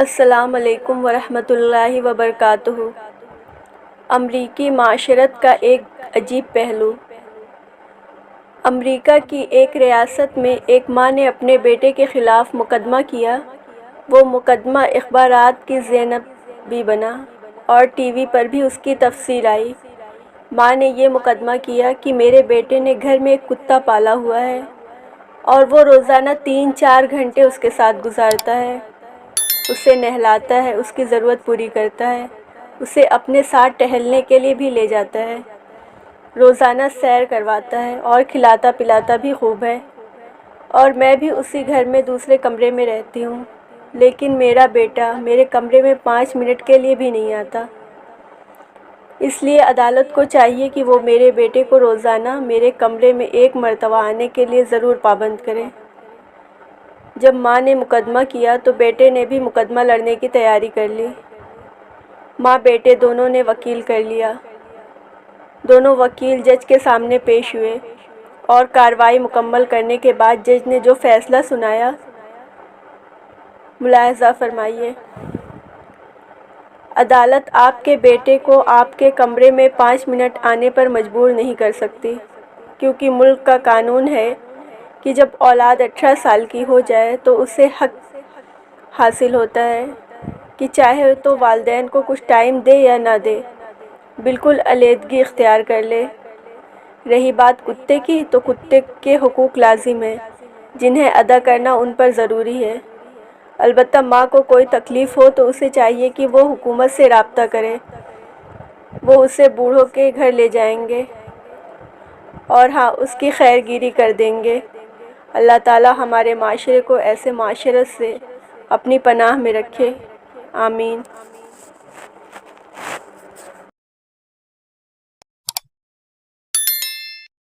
السلام علیکم ورحمۃ اللہ وبرکاتہ۔ امریکی معاشرت کا ایک عجیب پہلو۔ امریکا کی ایک ریاست میں ایک ماں نے اپنے بیٹے کے خلاف مقدمہ کیا۔ وہ مقدمہ اخبارات کی زینب بھی بنا اور ٹی وی پر بھی اس کی تفصیل آئی۔ ماں نے یہ مقدمہ کیا کہ میرے بیٹے نے گھر میں ایک کتا پالا ہوا ہے اور وہ روزانہ 3-4 گھنٹے اس کے ساتھ گزارتا ہے، اسے نہلاتا ہے، اس کی ضرورت پوری کرتا ہے، اسے اپنے ساتھ ٹہلنے کے لیے بھی لے جاتا ہے، روزانہ سیر کرواتا ہے اور کھلاتا پلاتا بھی خوب ہے، اور میں بھی اسی گھر میں دوسرے کمرے میں رہتی ہوں، لیکن میرا بیٹا میرے کمرے میں 5 منٹ کے لیے بھی نہیں آتا۔ اس لیے عدالت کو چاہیے کہ وہ میرے بیٹے کو روزانہ میرے کمرے میں 1 مرتبہ آنے کے لیے ضرور پابند کرے۔ جب ماں نے مقدمہ کیا تو بیٹے نے بھی مقدمہ لڑنے کی تیاری کر لی۔ ماں بیٹے دونوں نے وکیل کر لیا۔ دونوں وکیل جج کے سامنے پیش ہوئے اور کارروائی مکمل کرنے کے بعد جج نے جو فیصلہ سنایا، ملاحظہ فرمائیے۔ عدالت آپ کے بیٹے کو آپ کے کمرے میں 5 منٹ آنے پر مجبور نہیں کر سکتی، کیونکہ ملک کا قانون ہے کہ جب اولاد 18 سال کی ہو جائے تو اسے حق حاصل ہوتا ہے کہ چاہے تو والدین کو کچھ ٹائم دے یا نہ دے، بالکل علیحدگی اختیار کر لے۔ رہی بات کتے کی، تو کتے کے حقوق لازم ہیں جنہیں ادا کرنا ان پر ضروری ہے۔ البتہ ماں کو کوئی تکلیف ہو تو اسے چاہیے کہ وہ حکومت سے رابطہ کرے، وہ اسے بوڑھوں کے گھر لے جائیں گے اور ہاں، اس کی خیر گیری کر دیں گے۔ اللہ تعالیٰ ہمارے معاشرے کو ایسے معاشرت سے اپنی پناہ میں رکھے، آمین۔